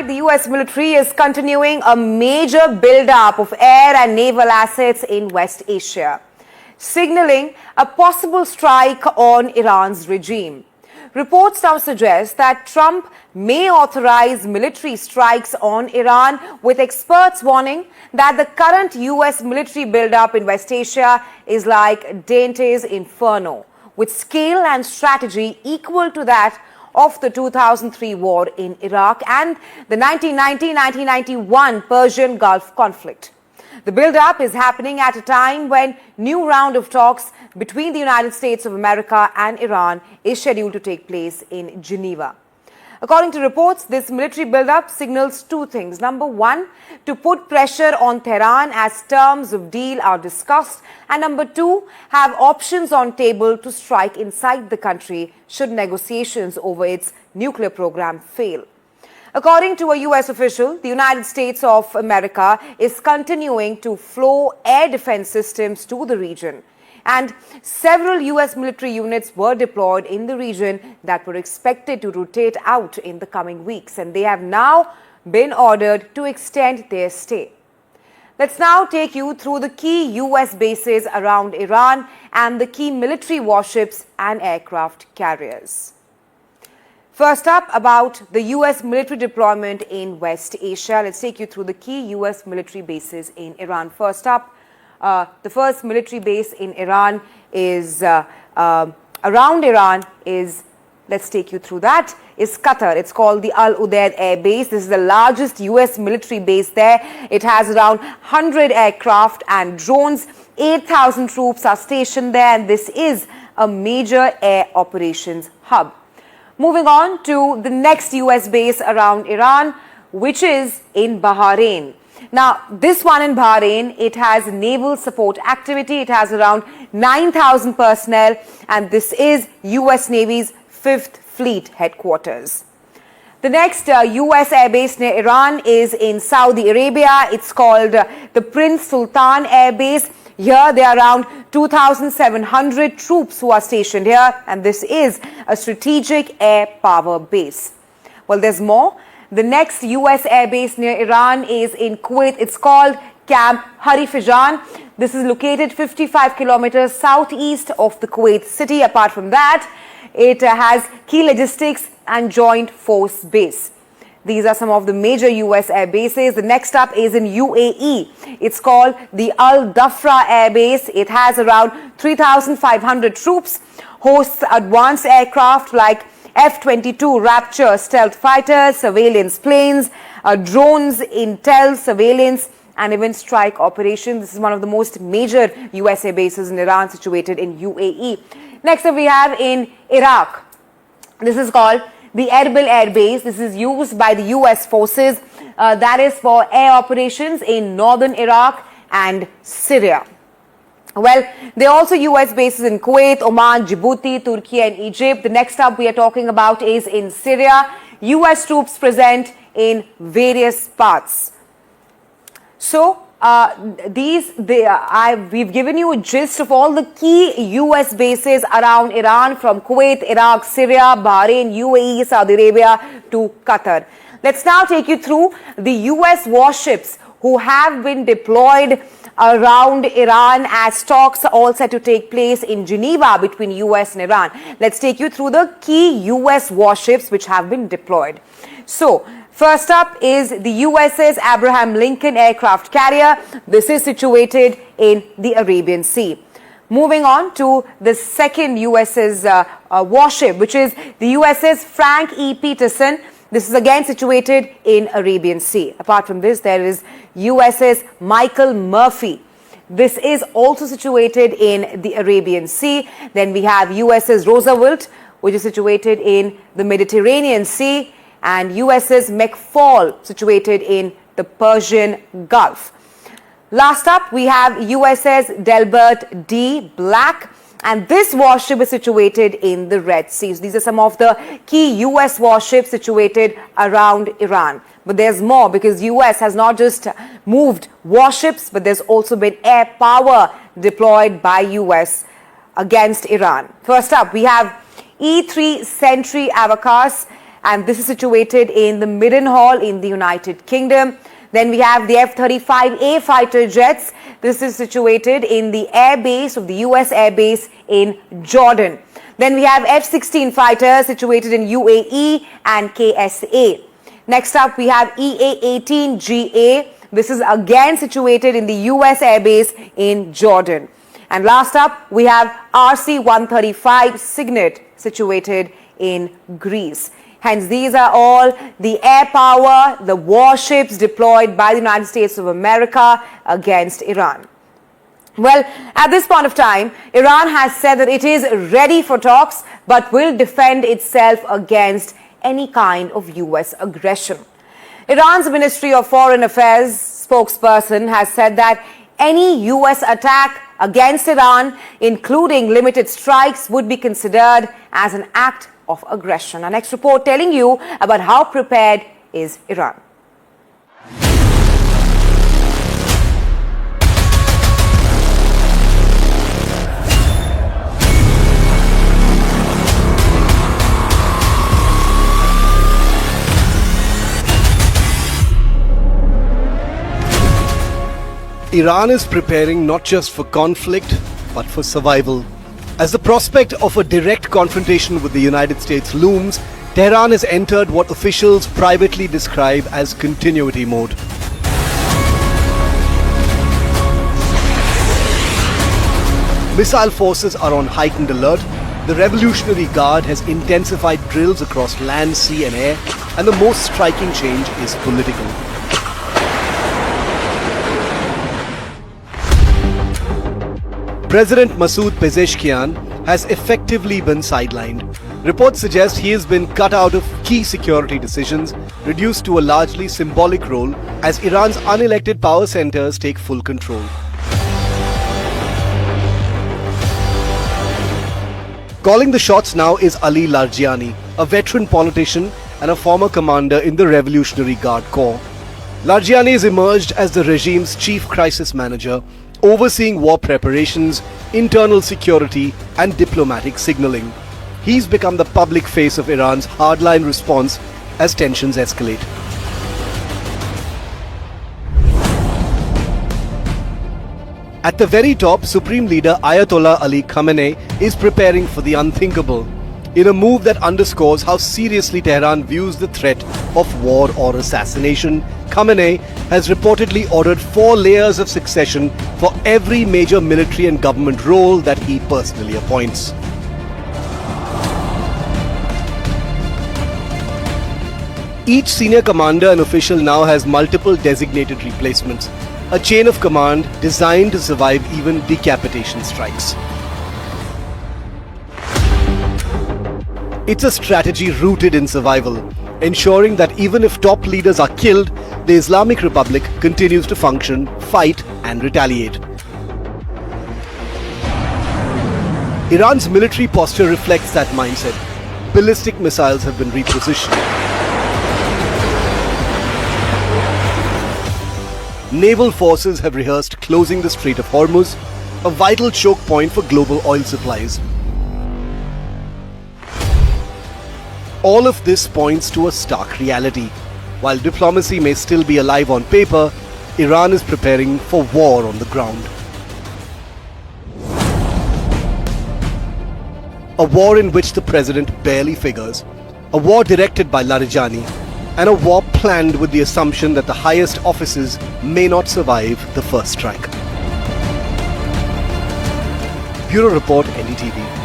The US military is continuing a major build-up of air and naval assets in West Asia, signaling a possible strike on Iran's regime. Reports now suggest that Trump may authorize military strikes on Iran, with experts warning that the current US military build-up in West Asia is like Dante's Inferno, with scale and strategy equal to that of the 2003 war in Iraq and the 1990-1991 Persian Gulf conflict. The build-up is happening at a time when new round of talks between the United States of America and Iran is scheduled to take place in Geneva. According to reports, this military build-up signals two things. Number one, to put pressure on Tehran as terms of deal are discussed. And number two, have options on table to strike inside the country should negotiations over its nuclear program fail. According to a US official, the United States of America is continuing to flow air defense systems to the region. And several US military units were deployed in the region that were expected to rotate out in the coming weeks, and they have now been ordered to extend their stay. Let's now take you through the key US bases around Iran and the key military warships and aircraft carriers. First up, about the US military deployment in West Asia. Let's take you through the key US military bases in Iran. First up, the first military base in Iran is around Iran is, let's take you through that, is Qatar. It's called the Al Udeid Air Base. This is the largest US military base there. It has around 100 aircraft and drones. 8,000 troops are stationed there, and this is a major air operations hub. Moving on to the next US base around Iran, which is in Bahrain. Now, this one in Bahrain, it has naval support activity. It has around 9,000 personnel, and this is US Navy's 5th Fleet headquarters. The next US air base near Iran is in Saudi Arabia. It's called the Prince Sultan Air Base. Here, there are around 2,700 troops who are stationed here, and this is a strategic air power base. Well, there's more. The next US air base near Iran is in Kuwait. It's called Camp Harifijan. This is located 55 kilometers southeast of the Kuwait city. Apart from that, it has key logistics and joint force base. These are some of the major US air bases. The next up is in UAE. It's called the Al Dhafra Air Base. It has around 3,500 troops, hosts advanced aircraft like F-22 Raptor stealth fighters, surveillance planes, drones, intel, surveillance, and even strike operations. This is one of the most major US air bases in Iran, situated in UAE. Next up we have in Iraq. This is called the Erbil Air Base. This is used by the US forces. That is for air operations in northern Iraq and Syria. Well, there are also US bases in Kuwait, Oman, Djibouti, Turkey and Egypt. The next up we are talking about is in Syria. US troops present in various parts. So, we've given you a gist of all the key US bases around Iran, from Kuwait, Iraq, Syria, Bahrain, UAE, Saudi Arabia to Qatar. Let's now take you through the US warships who have been deployed around Iran, as talks are all set to take place in Geneva between US and Iran. Let's take you through the key US warships which have been deployed. So, first up is the USS Abraham Lincoln aircraft carrier. This is situated in the Arabian Sea. Moving on to the second USS warship, which is the USS Frank E. Peterson. This is again situated in Arabian Sea. Apart from this, there is USS Michael Murphy. This is also situated in the Arabian Sea. Then we have USS Roosevelt, which is situated in the Mediterranean Sea, and USS McFall, situated in the Persian Gulf. Last up, we have USS Delbert D. Black, and this warship is situated in the Red Sea. So these are some of the key US warships situated around Iran. But there's more, because US has not just moved warships, but there's also been air power deployed by US against Iran. First up, we have E-3 Sentry Avacas. and this is situated in the Mildenhall in the United Kingdom. Then we have the F-35A fighter jets. This is situated in the air base of the US Air Base in Jordan. Then we have F-16 fighters situated in UAE and KSA. Next up, we have EA-18GA. This is again situated in the US Air Base in Jordan. And last up, we have RC-135 Signet situated in Greece. Hence, these are all the air power, the warships deployed by the United States of America against Iran. Well, at this point of time, Iran has said that it is ready for talks, but will defend itself against any kind of US aggression. Iran's Ministry of Foreign Affairs spokesperson has said that any US attack against Iran, including limited strikes, would be considered as an act of aggression. Our next report telling you about how prepared is Iran. Iran is preparing not just for conflict, but for survival. As the prospect of a direct confrontation with the United States looms, Tehran has entered what officials privately describe as continuity mode. Missile forces are on heightened alert, the Revolutionary Guard has intensified drills across land, sea and air, and the most striking change is political. President Masoud Pezeshkian has effectively been sidelined. Reports suggest he has been cut out of key security decisions, reduced to a largely symbolic role as Iran's unelected power centers take full control. Calling the shots now is Ali Larijani, a veteran politician and a former commander in the Revolutionary Guard Corps. Larijani has emerged as the regime's chief crisis manager, overseeing war preparations, internal security and diplomatic signaling. He's become the public face of Iran's hardline response as tensions escalate. At the very top, Supreme Leader Ayatollah Ali Khamenei is preparing for the unthinkable, in a move that underscores how seriously Tehran views the threat of war or assassination. Khamenei has reportedly ordered 4 layers of succession for every major military and government role that he personally appoints. Each senior commander and official now has multiple designated replacements, a chain of command designed to survive even decapitation strikes. It's a strategy rooted in survival, ensuring that even if top leaders are killed, the Islamic Republic continues to function, fight and retaliate. Iran's military posture reflects that mindset. Ballistic missiles have been repositioned. Naval forces have rehearsed closing the Strait of Hormuz, a vital choke point for global oil supplies. All of this points to a stark reality. While diplomacy may still be alive on paper, Iran is preparing for war on the ground. A war in which the president barely figures, a war directed by Larijani, and a war planned with the assumption that the highest offices may not survive the first strike. Bureau Report, NDTV.